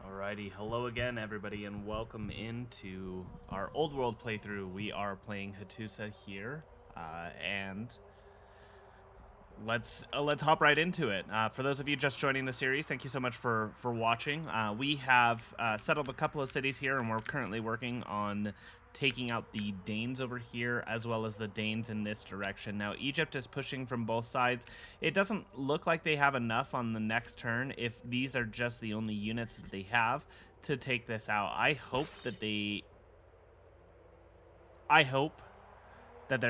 Alrighty, hello again everybody and welcome into our old world playthrough. We are playing Hattusa here, and let's hop right into it. For those of you just joining the series, thank you so much for watching. We have settled a couple of cities here, and we're currently working on taking out the Danes over here as well as the Danes in this direction. Now Egypt is pushing from both sides. It doesn't look like they have enough on the next turn if these are just the only units that they have to take this out. I hope that they're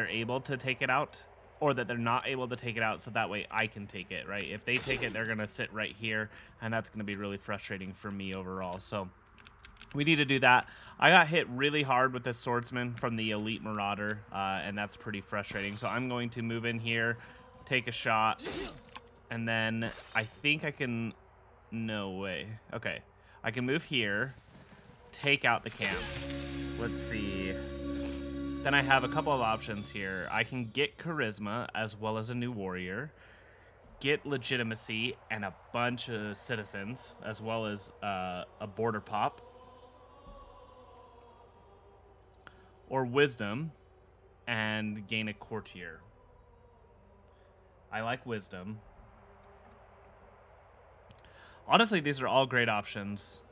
able to take it out, or that they're not able to take it out, so that way I can take it, right? If they take it, they're going to sit right here, and that's going to be really frustrating for me overall. So we need to do that. I got hit really hard with this swordsman from the elite marauder, and that's pretty frustrating. So I'm going to move in here, take a shot, and then I think I can... No way. Okay. I can move here, take out the camp. Let's see. Then I have a couple of options here. I can get charisma as well as a new warrior, get legitimacy and a bunch of citizens, as well as a border pop, or wisdom and gain a courtier. I like wisdom. Honestly, these are all great options.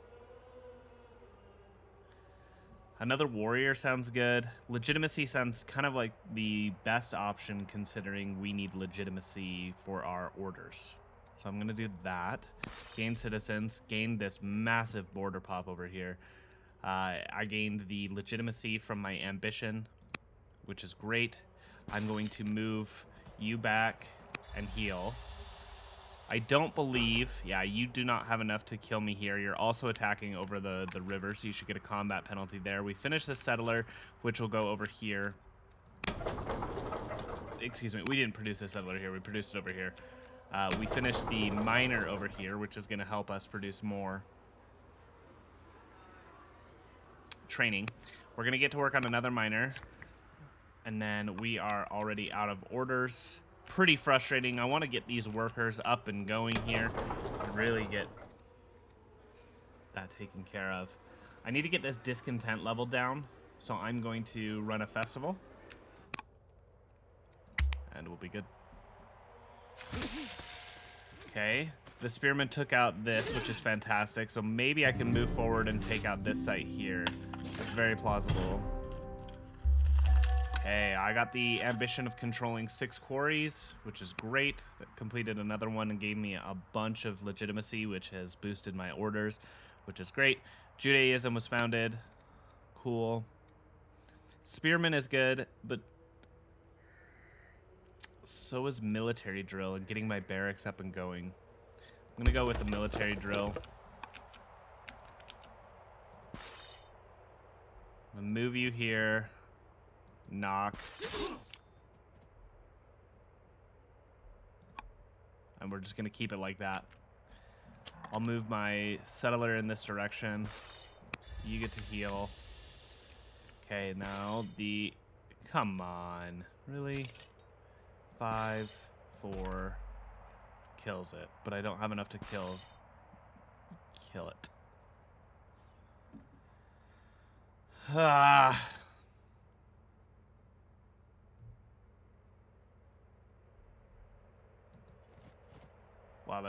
Another warrior sounds good. Legitimacy sounds kind of like the best option, considering we need legitimacy for our orders. So I'm going to do that. Gain citizens. Gain this massive border pop over here. I gained the legitimacy from my ambition, which is great. I'm going to move you back and heal. I don't believe... Yeah, you do not have enough to kill me here. You're also attacking over the river, so you should get a combat penalty there. We finished the settler, which will go over here. Excuse me, we didn't produce the settler here. We produced it over here. We finished the miner over here, which is going to help us produce more training. We're going to get to work on another miner, and then we are already out of orders. Pretty frustrating. I want to get these workers up and going here and really get that taken care of. I need to get this discontent level down, so I'm going to run a festival, and we'll be good. Okay, the spearman took out this, which is fantastic, so maybe I can move forward and take out this site here. That's very plausible. Okay, I got the ambition of controlling 6 quarries, which is great. That completed another one and gave me a bunch of legitimacy, which has boosted my orders, which is great. Judaism was founded. Cool. Spearman is good, but so is military drill and getting my barracks up and going. I'm going to go with the military drill. I'm going to move you here. Knock. And we're just going to keep it like that. I'll move my settler in this direction. You get to heal. Okay, now the... Come on. Really? 5, 4... Kills it. But I don't have enough to kill it. Ah... Wow,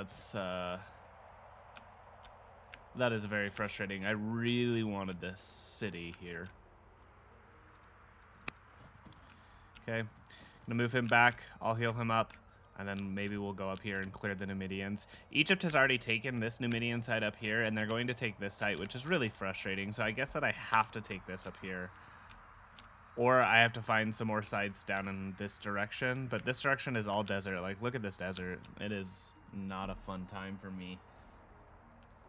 that is very frustrating. I really wanted this city here. Okay, I'm gonna move him back. I'll heal him up, and then maybe we'll go up here and clear the Numidians. Egypt has already taken this Numidian site up here, and they're going to take this site, which is really frustrating. So I guess that I have to take this up here. Or I have to find some more sites down in this direction. But this direction is all desert. Like, look at this desert. It is not a fun time for me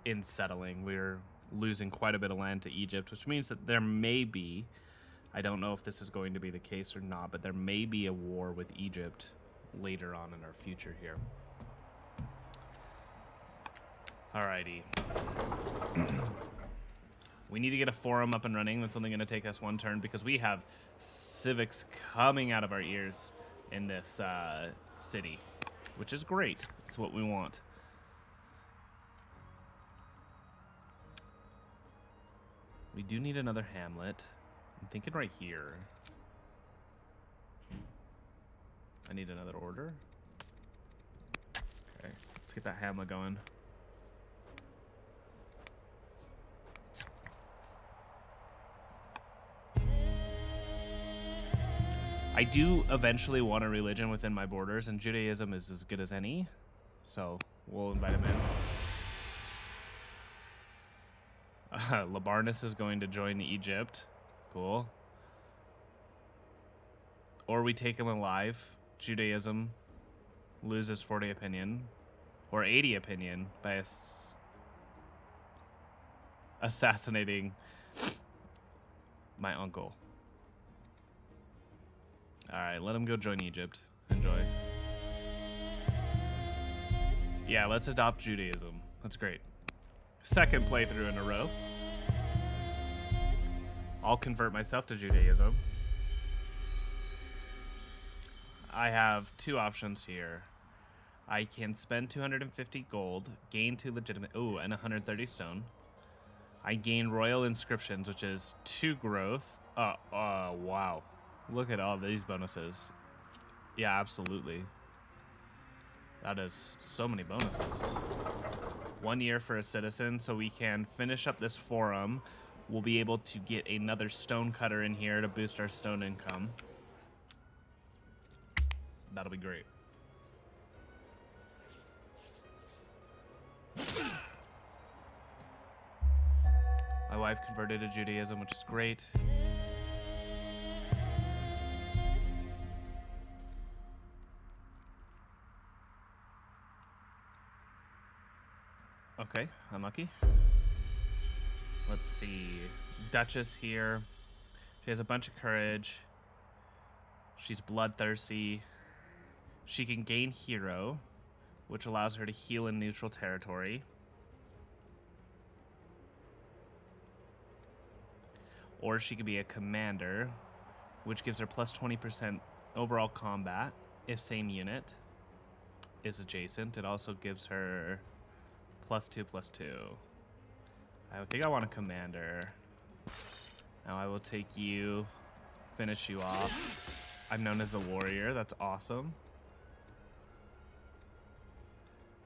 in settling. We're losing quite a bit of land to Egypt, which means that there may be, I don't know if this is going to be the case or not, but there may be a war with Egypt later on in our future here. Alrighty. We need to get a forum up and running. That's only going to take us 1 turn because we have civics coming out of our ears in this city, which is great. It's what we want. We do need another hamlet. I'm thinking right here. I need another order. Okay, let's get that hamlet going. I do eventually want a religion within my borders, and Judaism is as good as any. So we'll invite him in. Labarnus is going to join Egypt. Cool. Or we take him alive. Judaism loses 40 opinion. Or 80 opinion by assassinating my uncle. Alright, let him go join Egypt. Enjoy. Yeah, let's adopt Judaism. That's great. Second playthrough in a row. I'll convert myself to Judaism. I have two options here. I can spend 250 gold, gain 2 legitimate... Ooh, and 130 stone. I gain royal inscriptions, which is 2 growth. Wow. Look at all these bonuses. Yeah, absolutely. That is so many bonuses. 1 year for a citizen, so we can finish up this forum. We'll be able to get another stone cutter in here to boost our stone income. That'll be great. My wife converted to Judaism, which is great. Okay, unlucky. Let's see. Duchess here. She has a bunch of courage. She's bloodthirsty. She can gain hero, which allows her to heal in neutral territory. Or she could be a commander, which gives her plus 20% overall combat if same unit is adjacent. It also gives her +2/+2. I think I want a commander. Now I will take you, finish you off. I'm known as a warrior. That's awesome.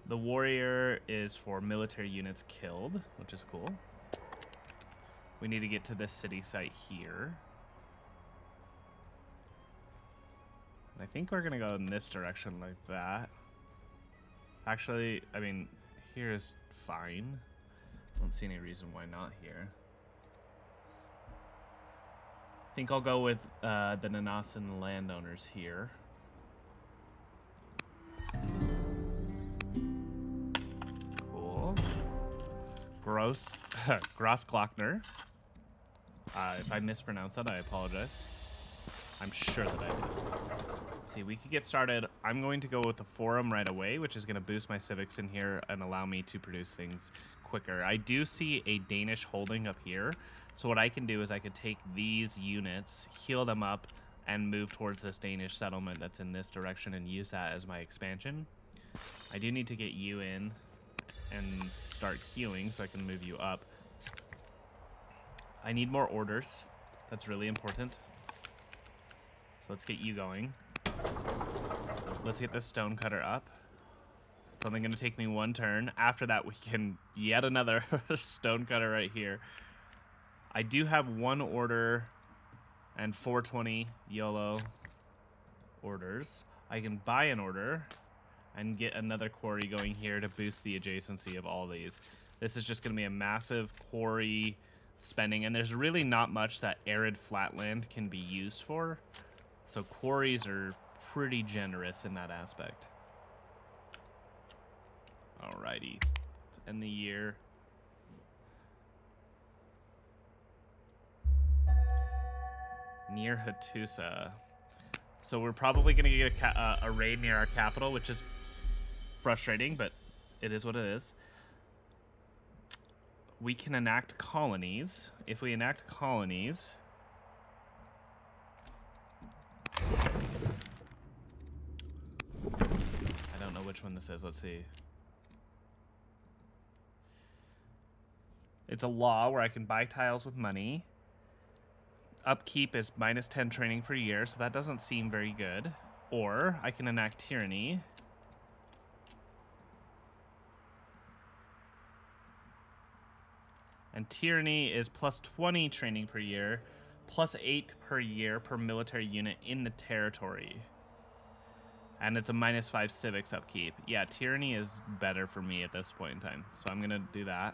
The warrior is for military units killed, which is cool. We need to get to this city site here. I think we're gonna go in this direction like that. Actually, I mean, here is fine. I don't see any reason why not here. I think I'll go with the Nanasan landowners here. Cool. Grossglockner. If I mispronounce that, I apologize. I'm sure that I did. Let's see, we could get started. I'm going to go with the forum right away, which is going to boost my civics in here and allow me to produce things quicker. I do see a Danish holding up here. So what I can do is I could take these units, heal them up, and move towards this Danish settlement that's in this direction and use that as my expansion. I do need to get you in and start healing so I can move you up. I need more orders. That's really important. So let's get you going. Let's get this stone cutter up. It's only going to take me 1 turn. After that, we can yet another stone cutter right here. I do have 1 order and 420 YOLO orders. I can buy an order and get another quarry going here to boost the adjacency of all these. This is just going to be a massive quarry spending, and there's really not much that arid flatland can be used for. So quarries are pretty generous in that aspect. Alrighty, let's end the year. Near Hattusa. So we're probably going to get a raid near our capital, which is frustrating, but it is what it is. We can enact colonies. If we enact colonies... I don't know which one this is. Let's see. It's a law where I can buy tiles with money. Upkeep is -10 training per year, so that doesn't seem very good. Or I can enact tyranny. And tyranny is +20 training per year, +8 per year per military unit in the territory. And it's a -5 civics upkeep. Yeah, tyranny is better for me at this point in time. So I'm going to do that.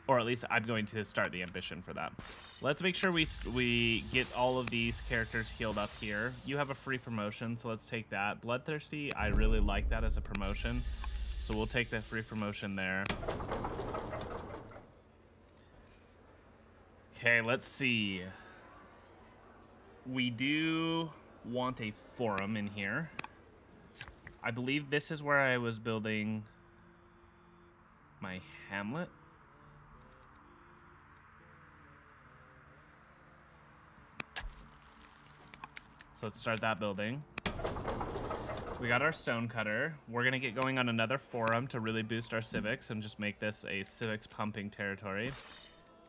Or at least I'm going to start the ambition for that. Let's make sure we get all of these characters healed up here. You have a free promotion, so let's take that. Bloodthirsty, I really like that as a promotion. So we'll take the free promotion there. Okay, let's see. We do want a forum in here. I believe this is where I was building my hamlet. So let's start that building. We got our stonecutter. We're going to get going on another forum to really boost our civics and just make this a civics pumping territory.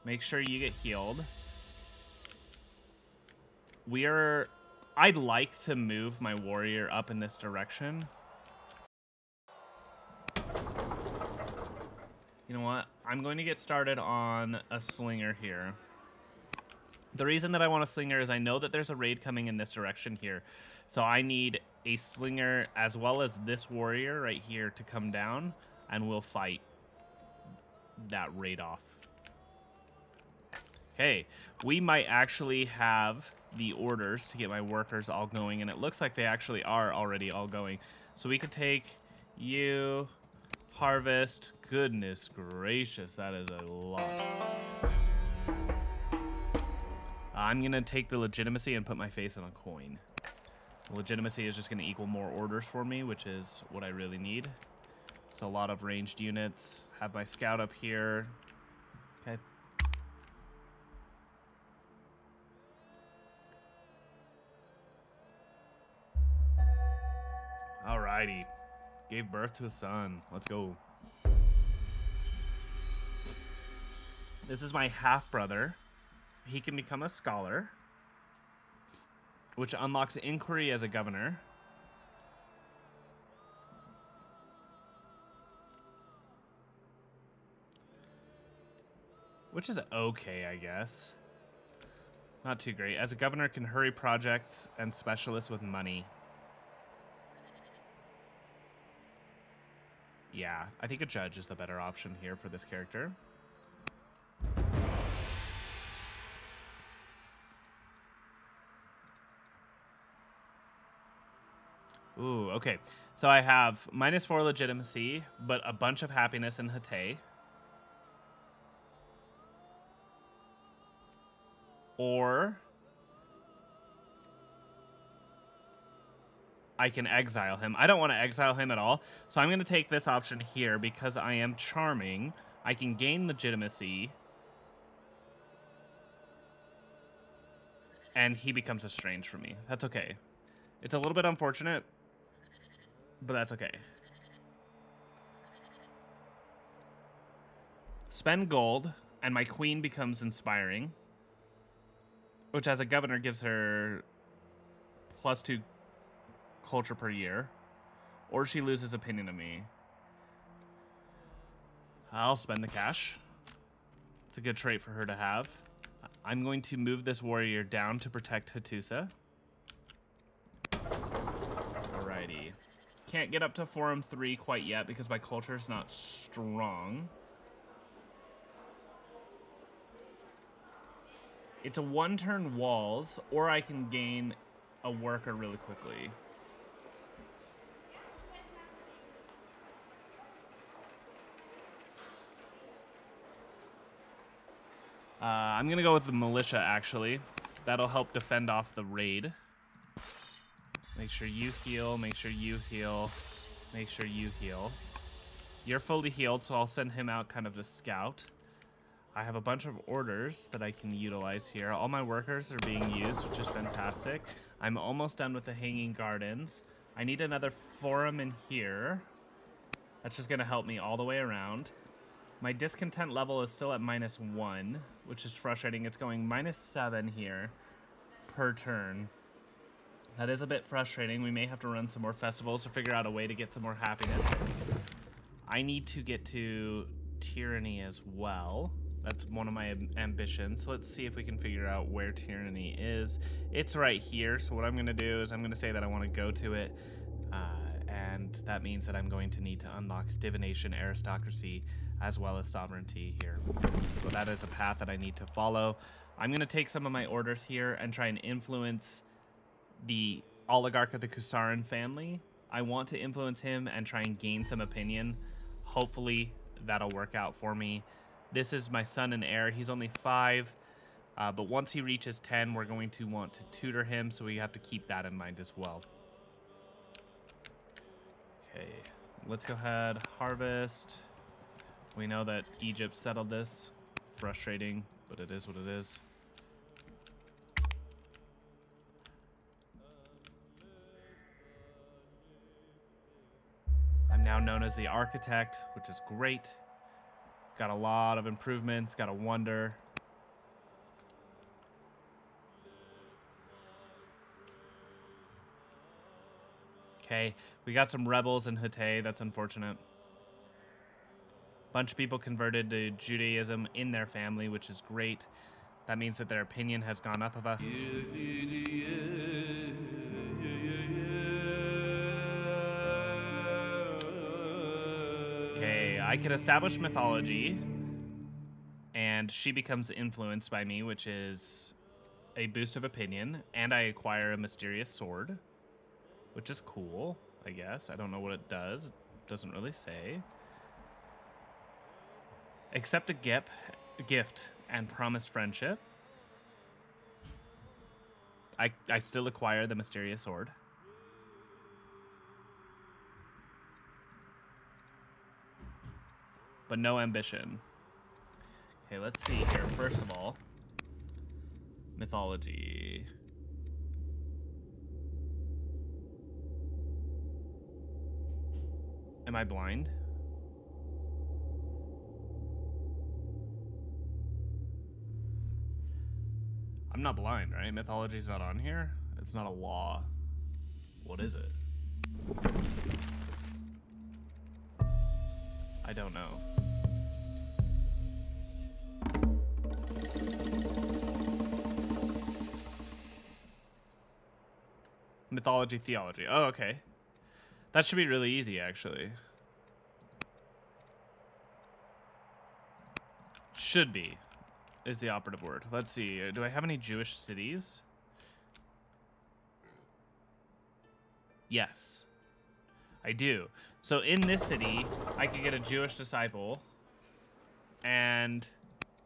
Make sure you get healed. I'd like to move my warrior up in this direction. You know what? I'm going to get started on a slinger here. The reason that I want a slinger is I know that there's a raid coming in this direction here. So I need a slinger as well as this warrior right here to come down, and we'll fight that raid off. Okay, we might actually have the orders to get my workers all going, and it looks like they actually are already all going. So we could take you, harvest. Goodness gracious, that is a lot. I'm going to take the legitimacy and put my face on a coin. Legitimacy is just going to equal more orders for me, which is what I really need. So a lot of ranged units. Have my scout up here. Okay. Alrighty. Gave birth to a son. Let's go. This is my half-brother. He can become a scholar, which unlocks inquiry as a governor. Which is okay, I guess. Not too great. As a governor, can hurry projects and specialists with money. Yeah, I think a judge is the better option here for this character. Ooh, okay. So I have -4 legitimacy, but a bunch of happiness in Hattusa. Or I can exile him. I don't want to exile him at all, so I'm going to take this option here because I am charming. I can gain legitimacy, and he becomes estranged from me. That's okay. It's a little bit unfortunate, but that's okay. Spend gold, and my queen becomes inspiring, which as a governor gives her +2 culture per year, or she loses opinion of me. I'll spend the cash. It's a good trait for her to have. I'm going to move this warrior down to protect Hattusa. Alrighty. Can't get up to Forum 3 quite yet because my culture is not strong. It's a 1-turn walls, or I can gain a worker really quickly. I'm going to go with the militia, actually. That'll help defend off the raid. Make sure you heal, make sure you heal, make sure you heal. You're fully healed, so I'll send him out kind of to scout. I have a bunch of orders that I can utilize here. All my workers are being used, which is fantastic. I'm almost done with the Hanging Gardens. I need another forum in here. That's just going to help me all the way around. My discontent level is still at -1, which is frustrating. It's going -7 here per turn. That is a bit frustrating. We may have to run some more festivals or figure out a way to get some more happiness. I need to get to tyranny as well. That's one of my ambitions. So let's see if we can figure out where tyranny is. It's right here. So what I'm going to do is I'm going to say that I want to go to it. And that means that I'm going to need to unlock divination, aristocracy, as well as sovereignty here. So that is a path that I need to follow. I'm going to take some of my orders here and try and influence the oligarch of the Kusaran family. I want to influence him and try and gain some opinion. Hopefully that'll work out for me. This is my son and heir. He's only 5, but once he reaches 10, we're going to want to tutor him, so we have to keep that in mind as well. Okay, let's go ahead, harvest. We know that Egypt settled this. Frustrating, but it is what it is. I'm now known as the architect, which is great. Got a lot of improvements, got a wonder. Okay, we got some rebels in Hattusa. That's unfortunate. Bunch of people converted to Judaism in their family, which is great. That means that their opinion has gone up of us. Okay, I can establish mythology, and she becomes influenced by me, which is a boost of opinion, and I acquire a mysterious sword, which is cool, I guess. I don't know what it does. It doesn't really say. Accept a gift and promise friendship. I still acquire the mysterious sword. But no ambition. Okay, let's see here. First of all, mythology. Am I blind? I'm not blind, right? Mythology's not on here. It's not a law. What is it? I don't know. Mythology, theology. Oh, okay. That should be really easy, actually. Should be, is the operative word. Let's see. Do I have any Jewish cities? Yes, I do. So in this city, I could get a Jewish disciple, and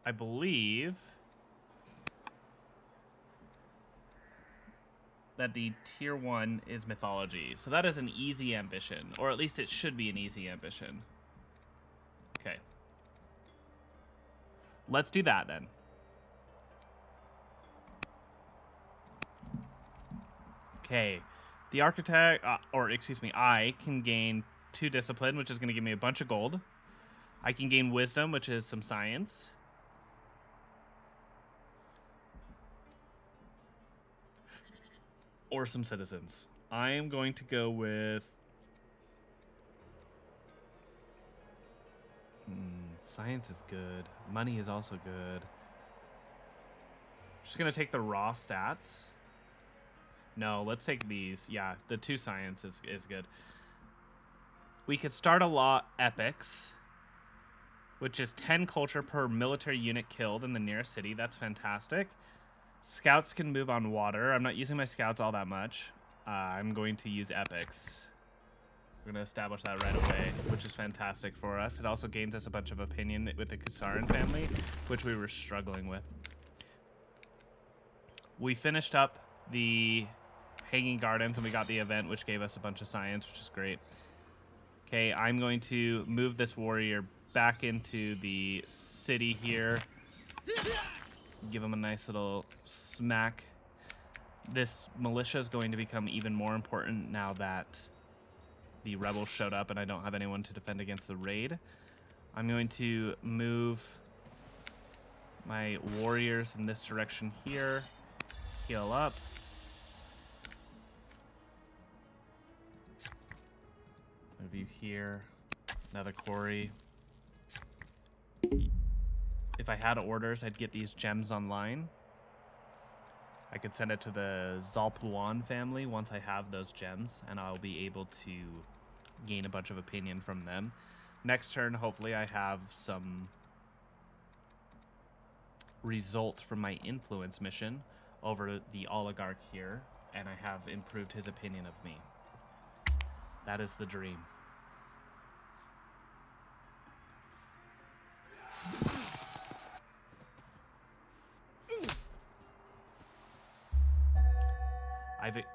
I believe that the tier 1 is mythology. So that is an easy ambition, or at least it should be an easy ambition. Okay. Let's do that then. Okay. The architect, I can gain 2 discipline, which is going to give me a bunch of gold. I can gain wisdom, which is some science. Or some citizens. I am going to go with science is good. Money is also good. Just gonna take the raw stats. No, let's take these. Yeah, the 2 science is good. We could start a law epics, which is 10 culture per military unit killed in the nearest city. That's fantastic. Scouts can move on water. I'm not using my scouts all that much. I'm going to use epics. We're going to establish that right away, which is fantastic for us. It also gains us a bunch of opinion with the Kusaran family, which we were struggling with. We finished up the Hanging Gardens, and we got the event, which gave us a bunch of science, which is great. Okay, I'm going to move this warrior back into the city here. Give him a nice little smack. This militia is going to become even more important now that the rebels showed up and I don't have anyone to defend against the raid. I'm going to move my warriors in this direction here. Heal up. Move you here. Another quarry. If I had orders, I'd get these gems online. I could send it to the Zalpuan family once I have those gems, and I'll be able to gain a bunch of opinion from them. Next turn, hopefully I have some result from my influence mission over the oligarch here, and I have improved his opinion of me. That is the dream.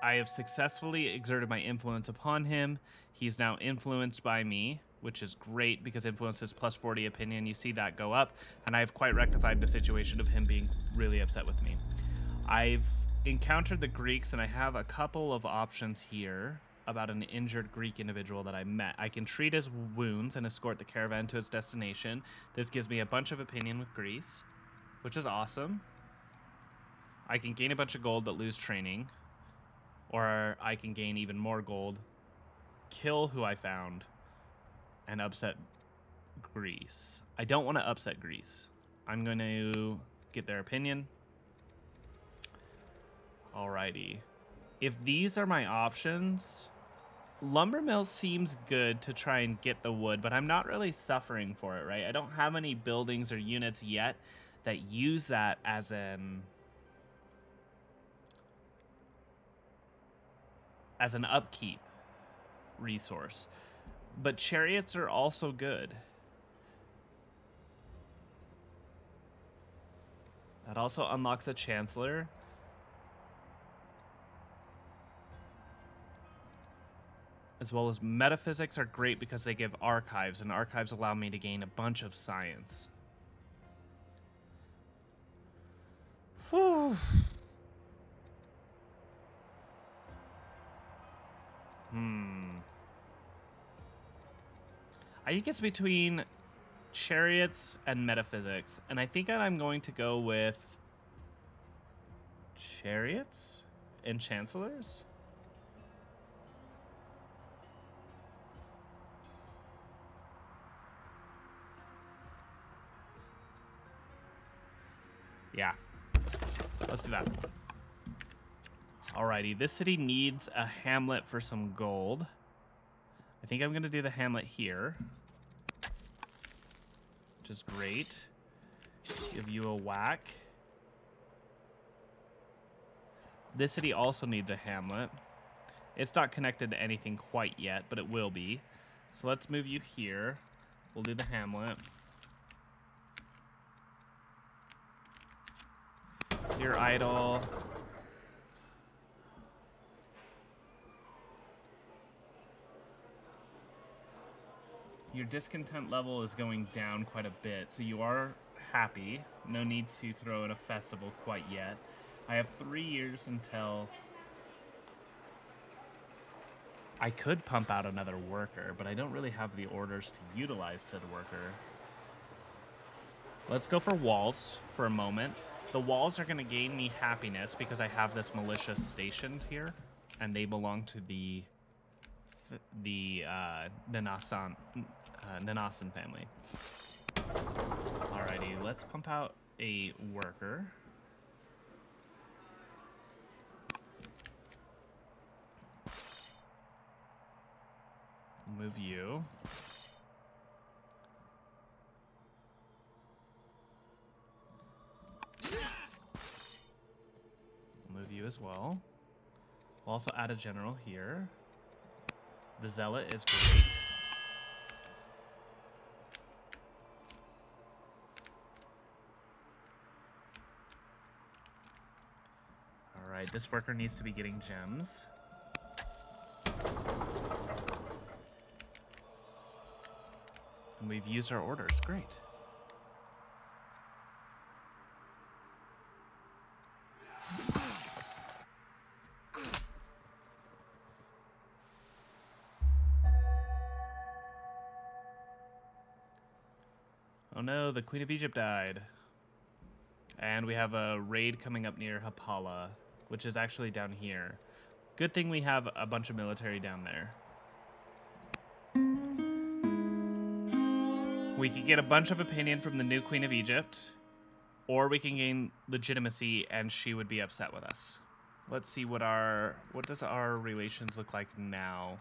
I have successfully exerted my influence upon him. He's now influenced by me, which is great because influence is plus 40 opinion. You see that go up, and I've quite rectified the situation of him being really upset with me. I've encountered the Greeks, and I have a couple of options here about an injured Greek individual that I met. I can treat his wounds and escort the caravan to its destination. This gives me a bunch of opinion with Greece, which is awesome. I can gain a bunch of gold but lose training. Or I can gain even more gold, kill who I found, and upset Greece. I don't want to upset Greece. I'm going to get their opinion. Alrighty. If these are my options, lumber mill seems good to try and get the wood, but I'm not really suffering for it, right? I don't have any buildings or units yet that use that as an upkeep resource. But chariots are also good. That also unlocks a chancellor. As well as metaphysics are great because they give archives, and archives allow me to gain a bunch of science. Whew. I think it's between chariots and metaphysics, and I think that I'm going to go with chariots and chancellors. Yeah, let's do that. Alrighty, this city needs a hamlet for some gold. I think I'm going to do the hamlet here, which is great. Give you a whack. This city also needs a hamlet. It's not connected to anything quite yet, but it will be. So let's move you here. We'll do the hamlet. You're idle. Your discontent level is going down quite a bit, so you are happy. No need to throw in a festival quite yet. I have 3 years until I could pump out another worker, but I don't really have the orders to utilize said worker. Let's go for walls for a moment. The walls are going to gain me happiness because I have this militia stationed here, and they belong to the Nanasan family. Alrighty, let's pump out a worker. Move you. Move you as well. We'll also add a general here. The zealot is great. Alright, this worker needs to be getting gems. And we've used our orders. Great. Oh no, the Queen of Egypt died. And we have a raid coming up near Hapala, which is actually down here. Good thing we have a bunch of military down there. We could get a bunch of opinion from the new Queen of Egypt, or we can gain legitimacy and she would be upset with us. Let's see what does our relations look like now.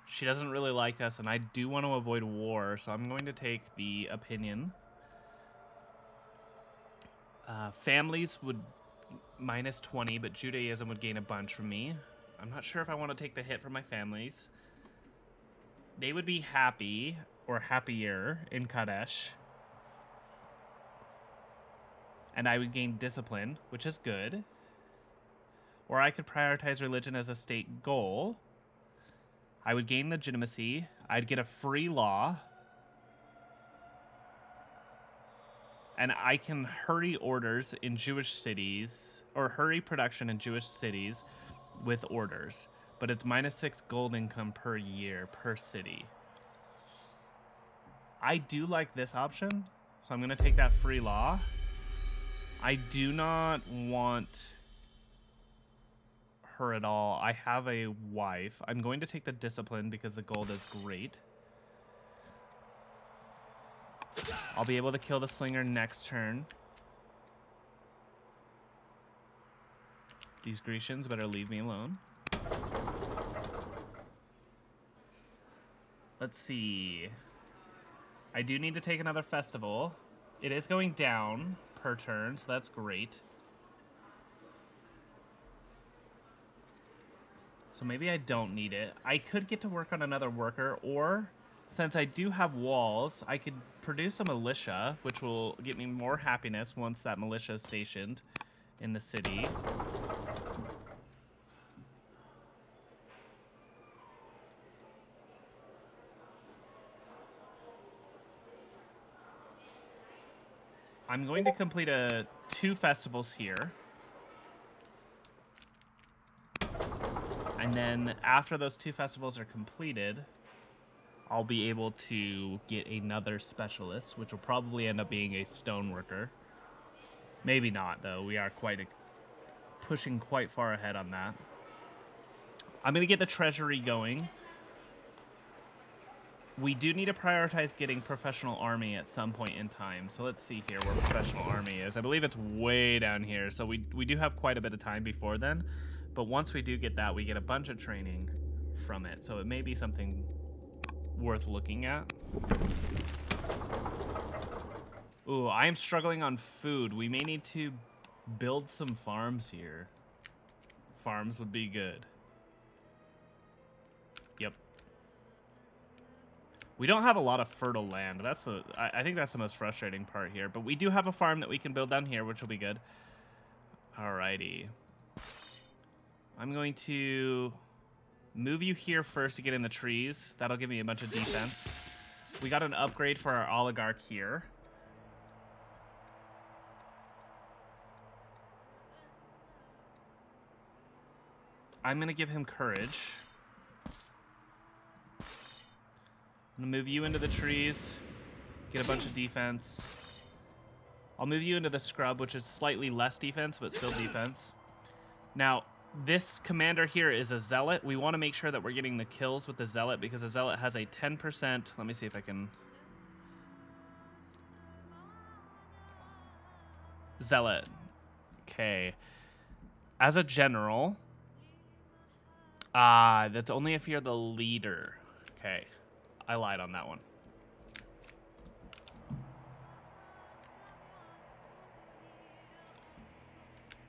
She doesn't really like us, and I do want to avoid war, so I'm going to take the opinion. Families would minus 20, but Judaism would gain a bunch from me. I'm not sure if I want to take the hit from my families. They would be happy, or happier, in Kadesh. And I would gain discipline, which is good. Or I could prioritize religion as a state goal. I would gain legitimacy. I'd get a free law. And I can hurry orders in Jewish cities, or hurry production in Jewish cities with orders. But it's minus 6 gold income per year, per city. I do like this option, so I'm going to take that free law. I do not want her at all. I have a wife. I'm going to take the discipline because the gold is great. I'll be able to kill the slinger next turn. These Grecians better leave me alone. Let's see. I do need to take another festival. It is going down per turn, so that's great. So maybe I don't need it. I could get to work on another worker, or since I do have walls, I could produce a militia, which will get me more happiness once that militia is stationed in the city. I'm going to complete 2 festivals here. And then after those 2 festivals are completed, I'll be able to get another specialist, which will probably end up being a stoneworker. Maybe not, though. We are pushing quite far ahead on that. I'm going to get the treasury going. We do need to prioritize getting professional army at some point in time. So let's see here where professional army is. I believe it's way down here. So we do have quite a bit of time before then. But once we do get that, we get a bunch of training from it. So it may be something worth looking at. Ooh, I am struggling on food. We may need to build some farms here. Farms would be good. Yep. We don't have a lot of fertile land. I think that's the most frustrating part here. But we do have a farm that we can build down here, which will be good. Alrighty. I'm going to move you here first to get in the trees. That'll give me a bunch of defense. We got an upgrade for our oligarch here. I'm going to give him courage. I'm going to move you into the trees, get a bunch of defense. I'll move you into the scrub, which is slightly less defense, but still defense. Now, this commander here is a zealot. We want to make sure that we're getting the kills with the zealot because the zealot has a 10%. Let me see if I can. Zealot. Okay. As a general. That's only if you're the leader. Okay. I lied on that one.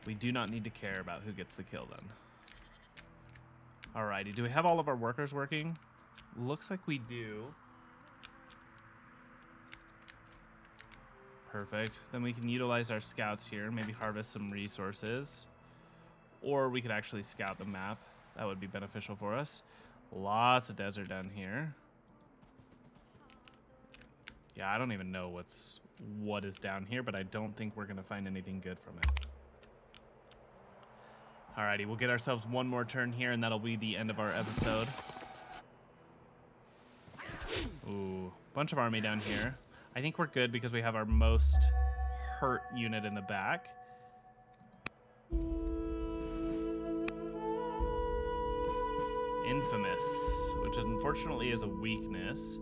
We do not need to care about who gets the kill then. Alrighty, do we have all of our workers working? Looks like we do. Perfect. Then we can utilize our scouts here, maybe harvest some resources. Or we could actually scout the map. That would be beneficial for us. Lots of desert down here. Yeah, I don't even know what is down here, but I don't think we're going to find anything good from it. Alrighty, we'll get ourselves one more turn here, and that'll be the end of our episode. Ooh, bunch of army down here. I think we're good because we have our most hurt unit in the back. Infamous, which unfortunately is a weakness.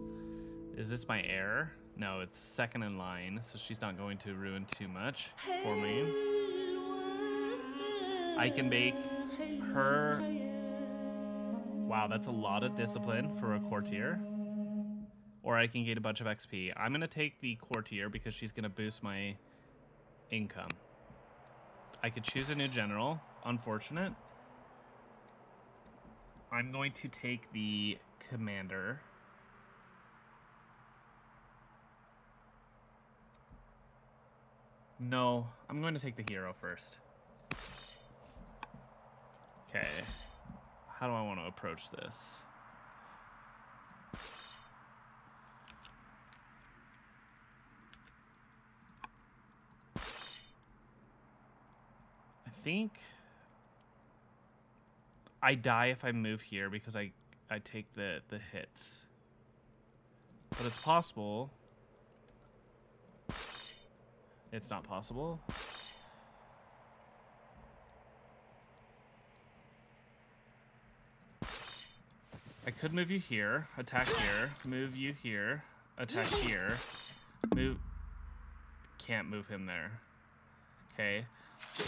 Is this my heir? No, it's second in line, so she's not going to ruin too much for me. I can make her... Wow, that's a lot of discipline for a courtier. Or I can gain a bunch of XP. I'm going to take the courtier because she's going to boost my income. I could choose a new general. Unfortunate. I'm going to take the commander. No, I'm going to take the hero first. Okay. How do I want to approach this? I think I die if I move here because I take the hits. But it's possible. It's not possible. I could move you here, attack here, move you here, attack here, move... Can't move him there. Okay.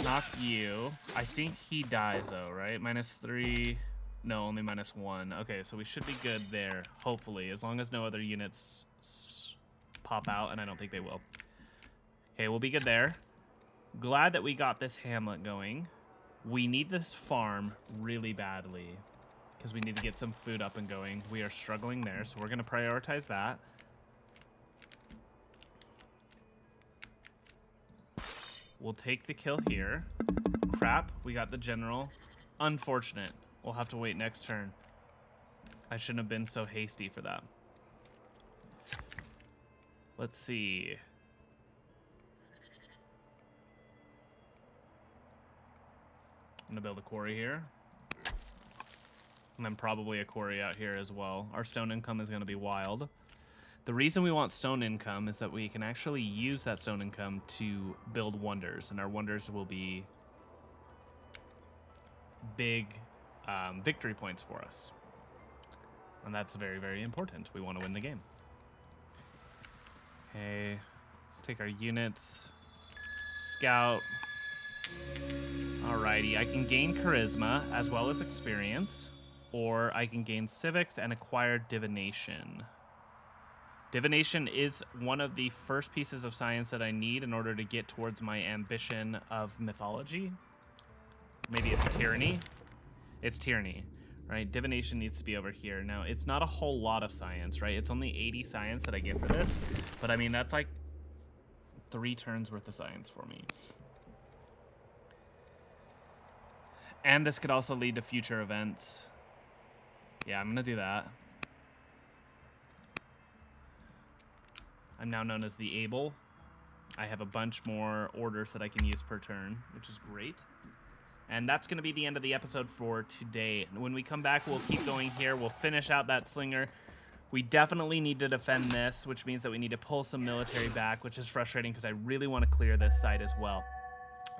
Knock you. I think he dies though, right? -3. No, only -1. Okay, so we should be good there, hopefully, as long as no other units pop out, and I don't think they will. Okay, we'll be good there. Glad that we got this hamlet going. We need this farm really badly because we need to get some food up and going. We are struggling there, so we're going to prioritize that. We'll take the kill here. Crap, we got the general. Unfortunate. We'll have to wait next turn. I shouldn't have been so hasty for that. Let's see. I'm going to build a quarry here. And then probably a quarry out here as well. Our stone income is going to be wild. The reason we want stone income is that we can actually use that stone income to build wonders. And our wonders will be big victory points for us. And that's very, very important. We want to win the game. Okay. Let's take our units. Scout. Alrighty, I can gain charisma as well as experience, or I can gain civics and acquire divination. Divination is one of the first pieces of science that I need in order to get towards my ambition of mythology. Maybe it's tyranny. It's tyranny, right? Divination needs to be over here. Now, it's not a whole lot of science, right? It's only 80 science that I get for this, but I mean, that's like 3 turns worth of science for me. And this could also lead to future events. Yeah, I'm going to do that. I'm now known as the Able. I have a bunch more orders that I can use per turn, which is great. And that's going to be the end of the episode for today. When we come back, we'll keep going here. We'll finish out that slinger. We definitely need to defend this, which means that we need to pull some military back, which is frustrating because I really want to clear this side as well.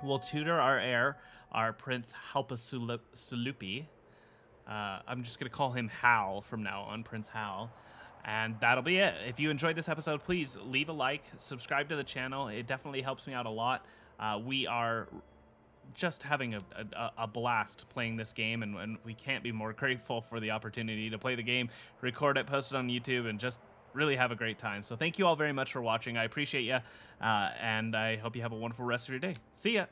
We'll tutor our heir, our Prince Hattusa. I'm just going to call him Hal from now on, Prince Hal. And that'll be it. If you enjoyed this episode, please leave a like, subscribe to the channel. It definitely helps me out a lot. We are just having a blast playing this game, and we can't be more grateful for the opportunity to play the game, record it, post it on YouTube, and just really have a great time. So thank you all very much for watching. I appreciate you, and I hope you have a wonderful rest of your day. See ya!